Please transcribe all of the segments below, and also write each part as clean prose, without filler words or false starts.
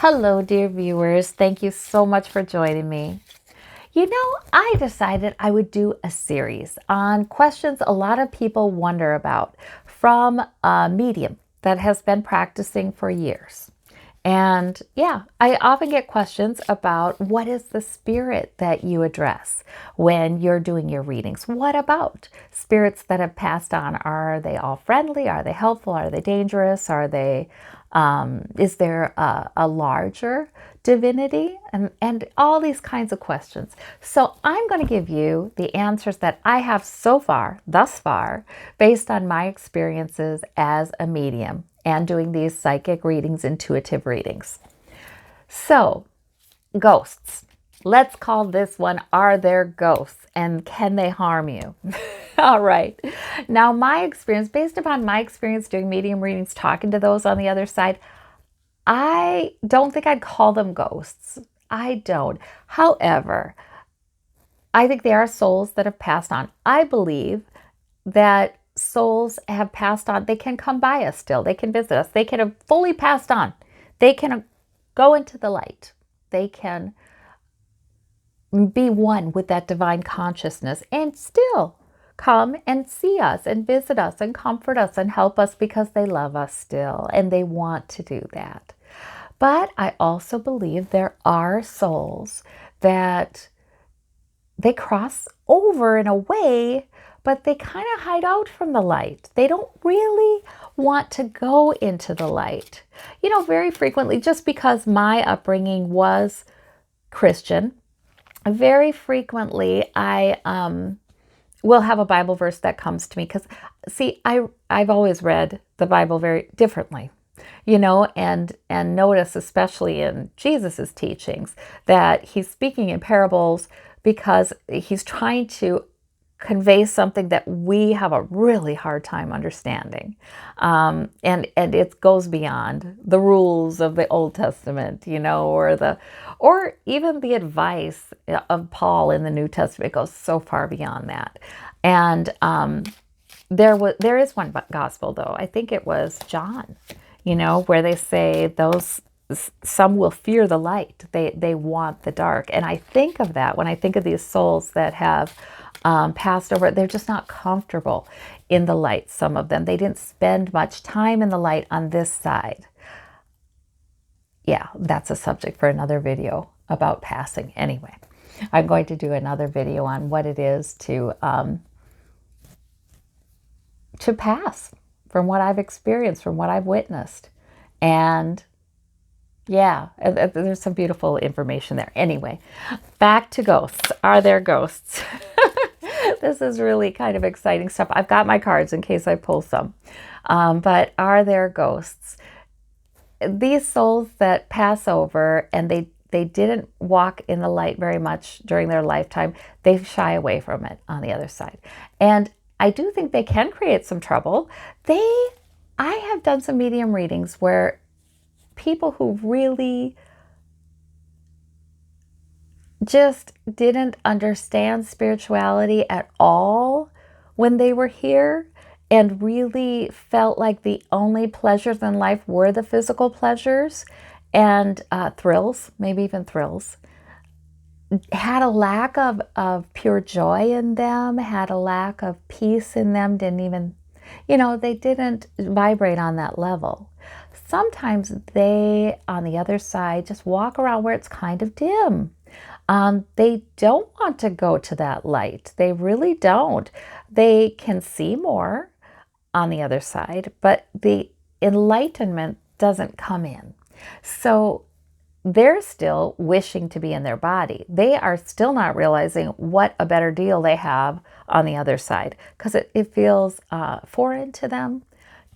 Hello, dear viewers. Thank you so much for joining me. I decided I would do a series on questions a lot of people wonder about from a medium that has been practicing for years. And yeah, I often get questions about what is the spirit that you address when you're doing your readings? What about spirits that have passed on? Are they all friendly? Are they helpful? Are they dangerous? Is there a larger divinity? And all these kinds of questions. So I'm going to give you the answers that I have thus far, based on my experiences as a medium and doing these psychic readings, intuitive readings. So, ghosts. Let's call this one, Are There Ghosts and Can They Harm You? All right. Now, based upon my experience doing medium readings, talking to those on the other side, I don't think I'd call them ghosts. I don't. However, I think they are souls that have passed on. I believe that souls have passed on. They can come by us still. They can visit us. They can have fully passed on. They can go into the light. They can be one with that divine consciousness and still come and see us and visit us and comfort us and help us because they love us still and they want to do that. But I also believe there are souls that they cross over in a way, but they kind of hide out from the light. They don't really want to go into the light. Very frequently, just because my upbringing was Christian, very frequently I will have a Bible verse that comes to me because, see, I've always read the Bible very differently. And notice, especially in Jesus's teachings, that he's speaking in parables because he's trying to convey something that we have a really hard time understanding. And it goes beyond the rules of the Old Testament, or even the advice of Paul in the New Testament. It goes so far beyond that. And there is one gospel, though. I think it was John, where they say some will fear the light. They want the dark. And I think of that when I think of these souls that have passed over. They're just not comfortable in the light, some of them. They didn't spend much time in the light on this side. Yeah, that's a subject for another video about passing. Anyway, I'm going to do another video on what it is to pass, from what I've experienced, from what I've witnessed. And yeah, there's some beautiful information there. Anyway, back to ghosts. Are there ghosts? This is really kind of exciting stuff. I've got my cards in case I pull some. But are there ghosts? These souls that pass over and they didn't walk in the light very much during their lifetime, they shy away from it on the other side. And I do think they can create some trouble. I have done some medium readings where people who really just didn't understand spirituality at all when they were here and really felt like the only pleasures in life were the physical pleasures and thrills, maybe even thrills, had a lack of pure joy in them, had a lack of peace in them, they didn't vibrate on that level. Sometimes they, on the other side, just walk around where it's kind of dim. They don't want to go to that light. They really don't. They can see more on the other side, but the enlightenment doesn't come in. So they're still wishing to be in their body. They are still not realizing what a better deal they have on the other side because it feels foreign to them,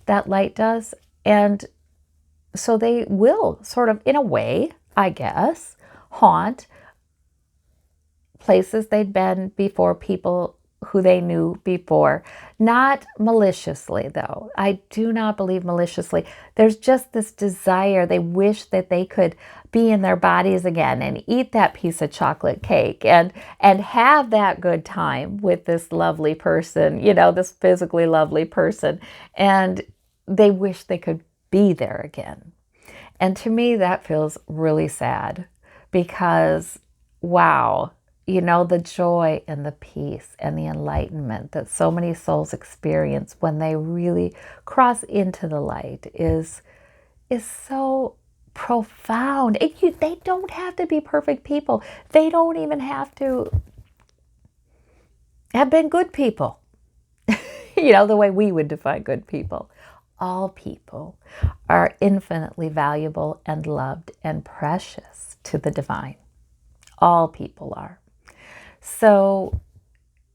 that light does. And so they will sort of, in a way, I guess, haunt places they'd been before, people who they knew before. Not maliciously, though. I do not believe maliciously. There's just this desire. They wish that they could be in their bodies again and eat that piece of chocolate cake and have that good time with this lovely person, this physically lovely person. And they wish they could be there again. And to me, that feels really sad because, wow, the joy and the peace and the enlightenment that so many souls experience when they really cross into the light is so profound. They don't have to be perfect people. They don't even have to have been good people, the way we would define good people. All people are infinitely valuable and loved and precious to the divine. All people are. So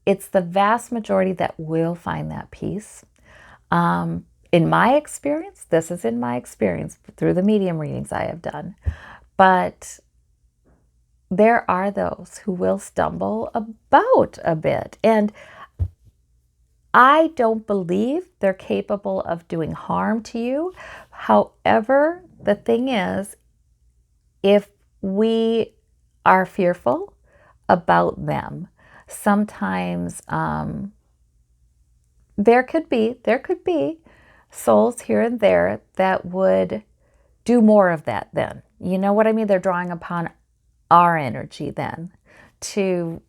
it's the vast majority that will find that peace. In my experience, this is in my experience through the medium readings I have done, but there are those who will stumble about a bit. And I don't believe they're capable of doing harm to you. However, the thing is, if we are fearful about them, sometimes there could be souls here and there that would do more of that then. You know what I mean? They're drawing upon our energy then to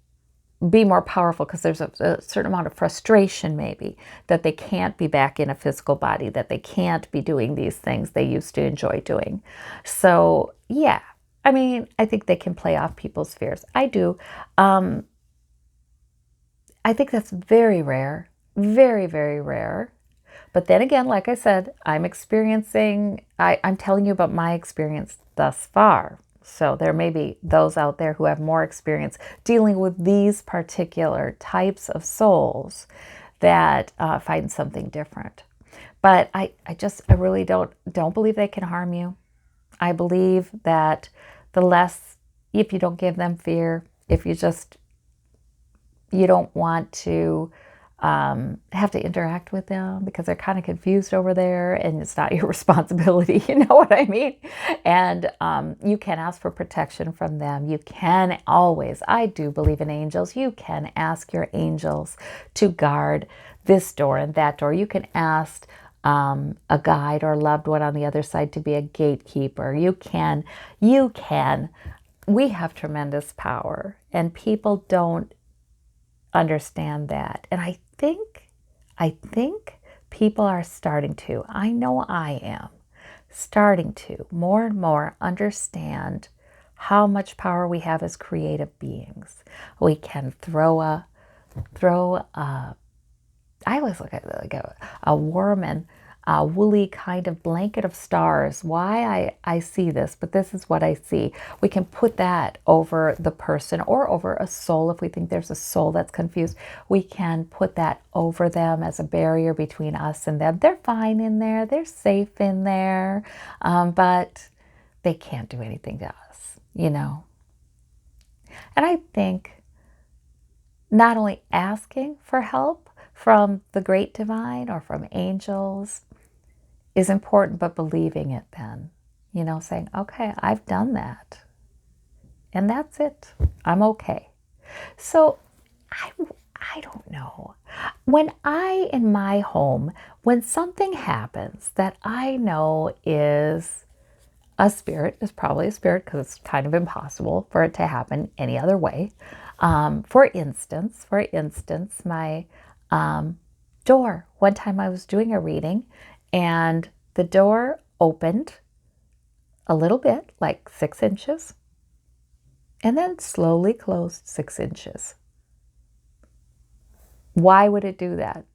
be more powerful because there's a certain amount of frustration maybe that they can't be back in a physical body, that they can't be doing these things they used to enjoy doing. So yeah, I mean, I think they can play off people's fears. I do. I think that's very rare, very, very rare. But then again, like I said, I'm telling you about my experience thus far. So there may be those out there who have more experience dealing with these particular types of souls that find something different. But I really don't believe they can harm you. I believe that if you don't give them fear, if you don't want to have to interact with them because they're kind of confused over there and it's not your responsibility, you know what I mean? And you can ask for protection from them. You can always, I do believe in angels, you can ask your angels to guard this door and that door. You can ask a guide or a loved one on the other side to be a gatekeeper. You can. We have tremendous power and people don't understand that. And I think people are starting to, I know I am, starting to more and more understand how much power we have as creative beings. We can throw a I always look at it like a warm and woolly kind of blanket of stars. Why I see this, but this is what I see. We can put that over the person or over a soul. If we think there's a soul that's confused, we can put that over them as a barrier between us and them. They're fine in there. They're safe in there, but they can't do anything to us, And I think not only asking for help from the great divine or from angels is important, but believing it then, saying, okay, I've done that and that's it. I'm okay. So I don't know. In my home, when something happens that I know is a spirit, is probably a spirit because it's kind of impossible for it to happen any other way. For instance, my door. One time I was doing a reading and the door opened a little bit, like 6 inches, and then slowly closed 6 inches. Why would it do that?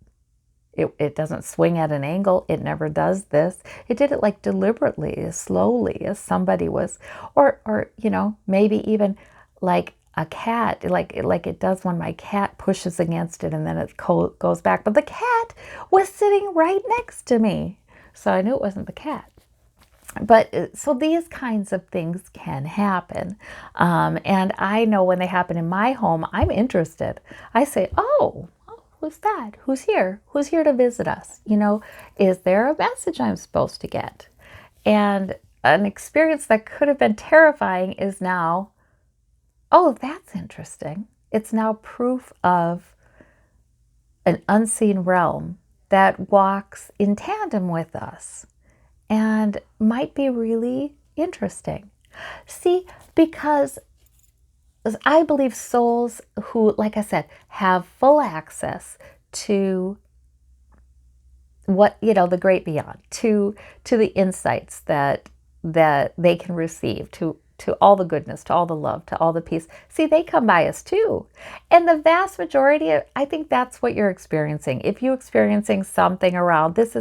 It doesn't swing at an angle. It never does this. It did it like deliberately, as slowly as somebody was, or maybe even like a cat, like it does when my cat pushes against it and then it goes back. But the cat was sitting right next to me, so I knew it wasn't the cat. But so these kinds of things can happen. And I know when they happen in my home, I'm interested. I say, oh, who's that? Who's here? Who's here to visit us? Is there a message I'm supposed to get? And an experience that could have been terrifying is now, oh, that's interesting. It's now proof of an unseen realm that walks in tandem with us. and might be really interesting. See, because I believe souls who, like I said, have full access to what, the great beyond, to the insights that they can receive, to all the goodness, to all the love, to all the peace. See, they come by us too. And the vast majority, I think that's what you're experiencing. If you're experiencing something around, this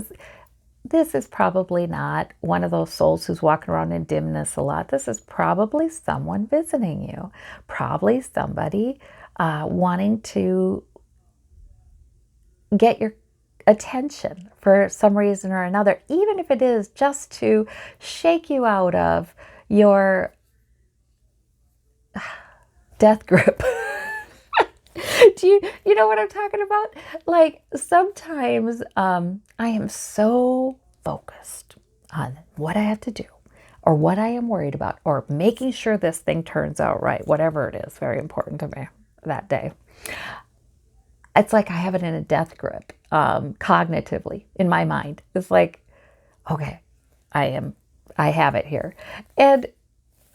is probably not one of those souls who's walking around in dimness a lot. This is probably someone visiting you, probably somebody wanting to get your attention for some reason or another, even if it is just to shake you out of your death grip. Do you know what I'm talking about? Like sometimes I am so focused on what I have to do or what I am worried about or making sure this thing turns out right, whatever it is, very important to me that day. It's like I have it in a death grip, cognitively in my mind. It's like, okay, I have it here. And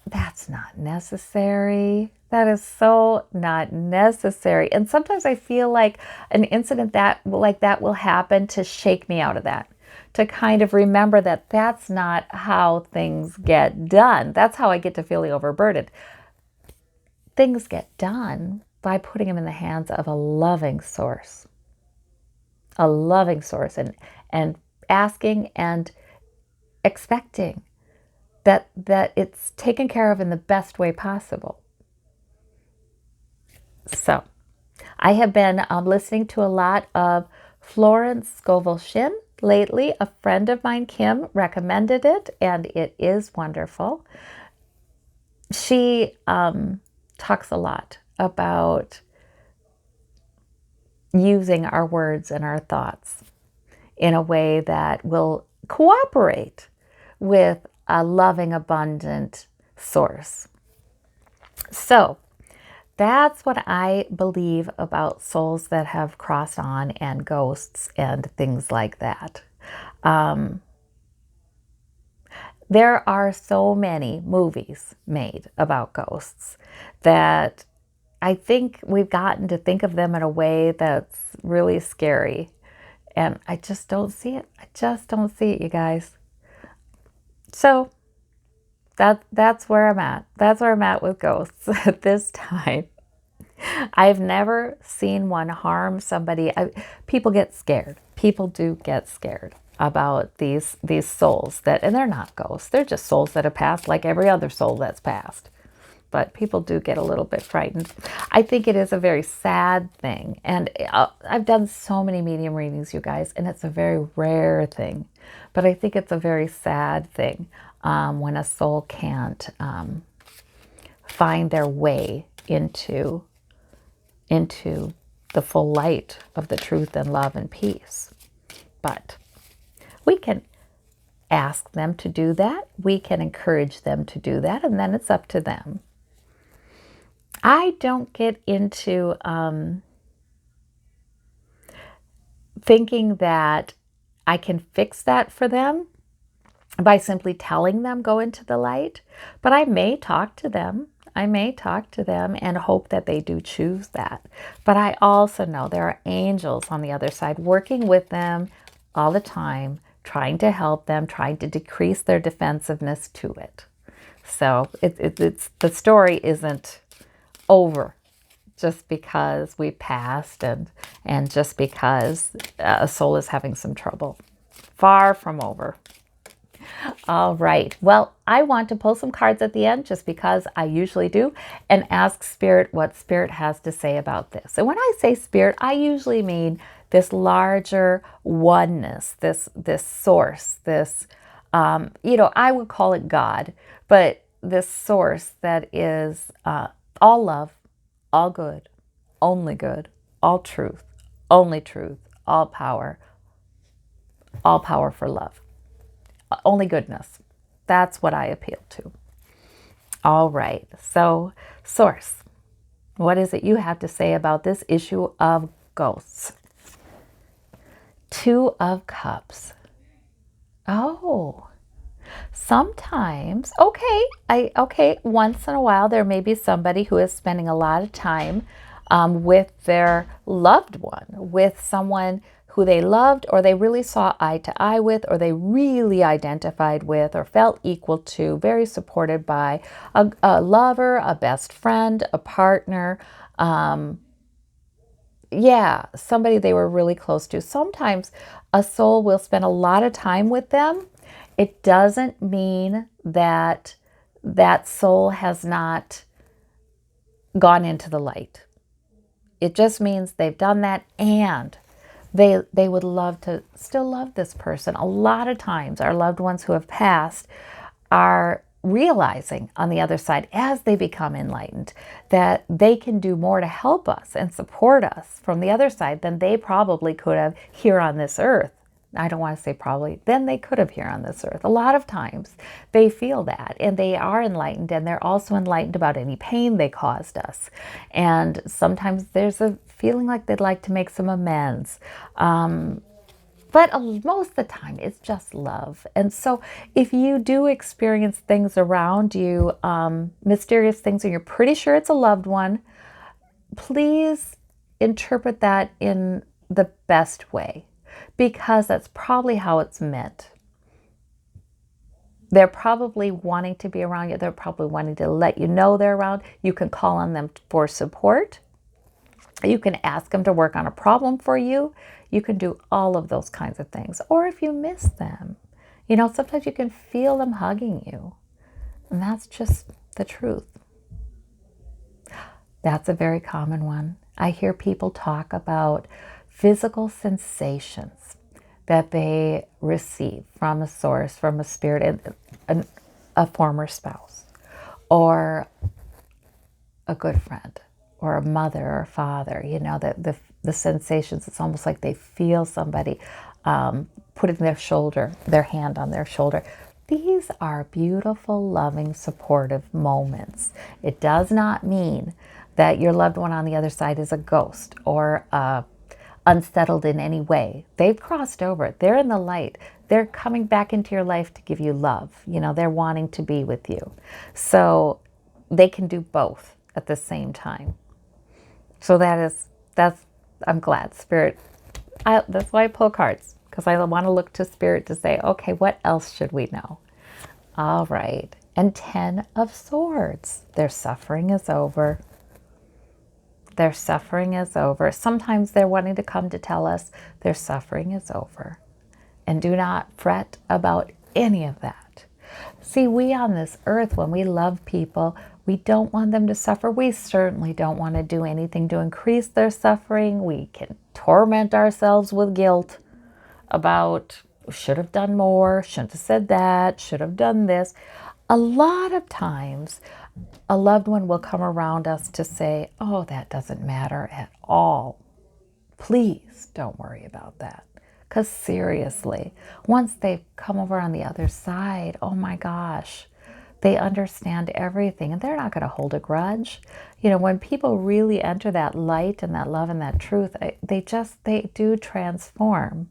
that's not necessary. That is so not necessary. And sometimes I feel like an incident like that will happen to shake me out of that, to kind of remember that that's not how things get done. That's how I get to feeling overburdened. Things get done by putting them in the hands of a loving source. A loving source, and asking and expecting that it's taken care of in the best way possible. So I have been listening to a lot of Florence Scovel Shinn lately. A friend of mine, Kim, recommended it, and it is wonderful. She talks a lot about using our words and our thoughts in a way that will cooperate with a loving, abundant source. So that's what I believe about souls that have crossed on and ghosts and things like that. There are so many movies made about ghosts that I think we've gotten to think of them in a way that's really scary. And I just don't see it. I just don't see it, you guys. So that's where I'm at. That's where I'm at with ghosts at this time. I've never seen one harm somebody. People get scared. People do get scared about these souls and they're not ghosts. They're just souls that have passed like every other soul that's passed. But people do get a little bit frightened. I think it is a very sad thing. And I've done so many medium readings, you guys, and it's a very rare thing. But I think it's a very sad thing when a soul can't find their way into the full light of the truth and love and peace. But we can ask them to do that. We can encourage them to do that, and then it's up to them. I don't get into thinking that I can fix that for them by simply telling them go into the light, but I may talk to them. I may talk to them and hope that they do choose that. But I also know there are angels on the other side working with them all the time, trying to help them, trying to decrease their defensiveness to it. So it's the story isn't over just because we passed and just because a soul is having some trouble. Far from over. All right. Well, I want to pull some cards at the end just because I usually do and ask Spirit what Spirit has to say about this. And when I say Spirit, I usually mean this larger oneness, this source, this, I would call it God, but this source that is all love, all good, all truth, only truth, all power for love. Only goodness. That's what I appeal to. All right. So, Source, what is it you have to say about this issue of ghosts? 2 of Cups. Oh, Sometimes, once in a while, there may be somebody who is spending a lot of time with their loved one, with someone who they loved or they really saw eye to eye with, or they really identified with or felt equal to, very supported by a lover, a best friend, a partner. Yeah, somebody they were really close to. Sometimes a soul will spend a lot of time with them. It doesn't mean that that soul has not gone into the light. It just means they've done that, and they would love to still love this person. A lot of times our loved ones who have passed are realizing on the other side, as they become enlightened, that they can do more to help us and support us from the other side than they probably could have here on this earth. I don't want to say probably, then they could have here on this earth. A lot of times they feel that, and they are enlightened, and they're also enlightened about any pain they caused us. And sometimes there's a feeling like they'd like to make some amends. But most of the time, it's just love. And so if you do experience things around you, mysterious things, and you're pretty sure it's a loved one, please interpret that in the best way, because that's probably how it's meant. They're probably wanting to be around you. They're probably wanting to let you know they're around. You can call on them for support. You can ask them to work on a problem for you. You can do all of those kinds of things. Or if you miss them, sometimes you can feel them hugging you. And that's just the truth. That's a very common one. I hear people talk about physical sensations that they receive from a source, from a spirit, a former spouse, or a good friend, or a mother or father. The sensations, it's almost like they feel somebody putting their hand on their shoulder. These are beautiful, loving, supportive moments. It does not mean that your loved one on the other side is a ghost or unsettled in any way. They've crossed over. They're in the light. They're coming back into your life to give you love. They're wanting to be with you. So they can do both at the same time. So I'm glad Spirit, that's why I pull cards, because I want to look to Spirit to say, okay, what else should we know? All right. And 10 of Swords. Their suffering is over. Their suffering is over. Sometimes they're wanting to come to tell us their suffering is over. And do not fret about any of that. See, we on this earth, when we love people, we don't want them to suffer. We certainly don't want to do anything to increase their suffering. We can torment ourselves with guilt about should have done more, shouldn't have said that, should have done this. A lot of times, a loved one will come around us to say, oh, that doesn't matter at all. Please don't worry about that. Because seriously, once they've come over on the other side, oh my gosh, they understand everything, and they're not going to hold a grudge. When people really enter that light and that love and that truth, they do transform.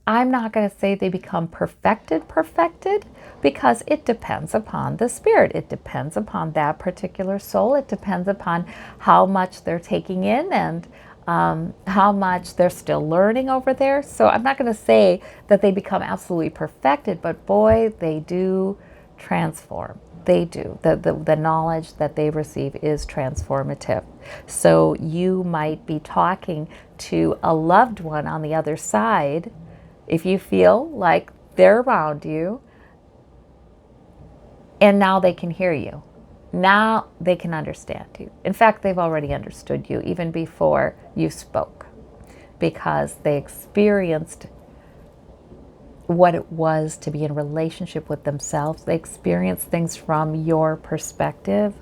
I'm not going to say they become perfected, because it depends upon the spirit. It depends upon that particular soul. It depends upon how much they're taking in, and how much they're still learning over there. So I'm not going to say that they become absolutely perfected, but boy, they do transform. They do. The knowledge that they receive is transformative. So you might be talking to a loved one on the other side, if you feel like they're around you, and now they can hear you. Now they can understand you. In fact, they've already understood you even before you spoke, because they experienced what it was to be in relationship with themselves. They experienced things from your perspective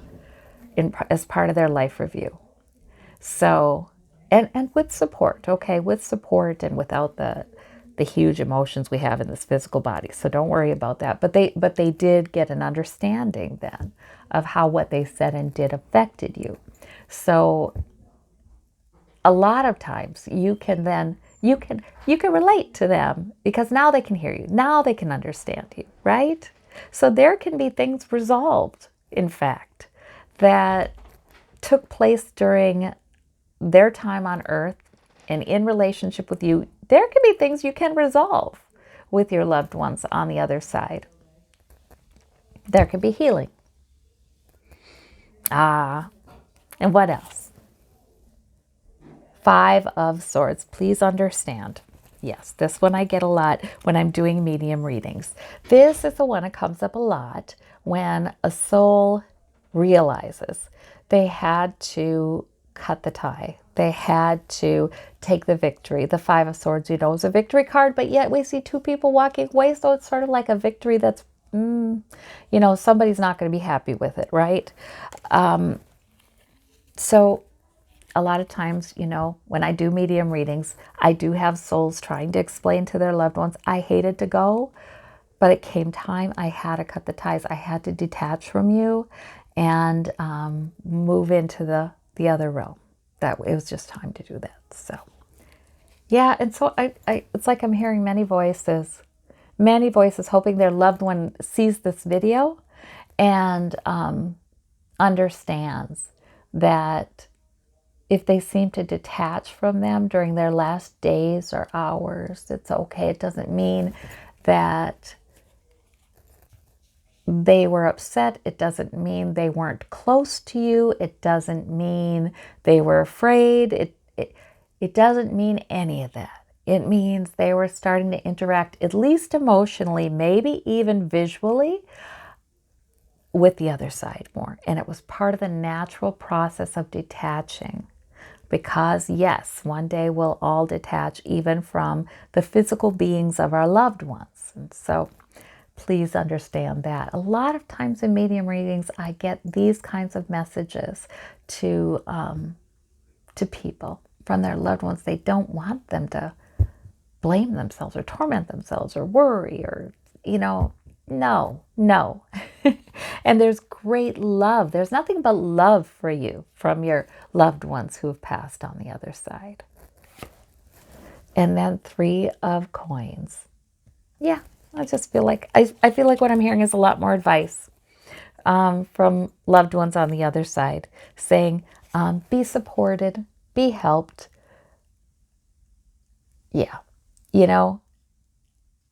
as part of their life review. So, and with support, okay, with support and without the huge emotions we have in this physical body. So don't worry about that. But they did get an understanding then of how what they said and did affected you. So a lot of times you can then you can relate to them because now they can hear you. Now they can understand you, right? So there can be things resolved, in fact, that took place during their time on earth and in relationship with you. There can be things you can resolve with your loved ones on the other side. There can be healing. And what else? Five of Swords. Please understand. Yes, this one I get a lot when I'm doing medium readings. This is the one that comes up a lot when a soul realizes they had to cut the tie. They had to take the victory. The Five of Swords, is a victory card, but yet we see two people walking away. So it's sort of like a victory that's, somebody's not going to be happy with it, right? So a lot of times, when I do medium readings, I do have souls trying to explain to their loved ones, I hated to go, but it came time. I had to cut the ties. I had to detach from you and move into the other realm. That it was just time to do that. So, yeah. And so it's like I'm hearing many voices hoping their loved one sees this video and understands that if they seem to detach from them during their last days or hours, it's okay. It doesn't mean that they were upset. It doesn't mean they weren't close to you. It doesn't mean they were afraid. It doesn't mean any of that. It means they were starting to interact, at least emotionally, maybe even visually, with the other side more. And it was part of the natural process of detaching. Because yes, one day we'll all detach even from the physical beings of our loved ones. And so please understand that. A lot of times in medium readings, I get these kinds of messages to people from their loved ones. They don't want them to blame themselves or torment themselves or worry or, no. And there's great love. There's nothing but love for you from your loved ones who have passed on the other side. And then Three of Coins. Yeah, I just feel like, I feel like what I'm hearing is a lot more advice from loved ones on the other side, saying, be supported, be helped. Yeah,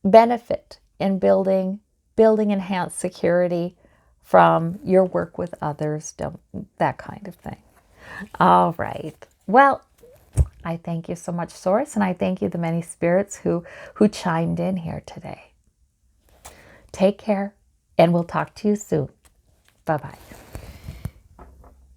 benefit in building enhanced security from your work with others, that kind of thing. All right. Well, I thank you so much, Source, and I thank you, the many spirits who chimed in here today. Take care, and we'll talk to you soon. Bye-bye.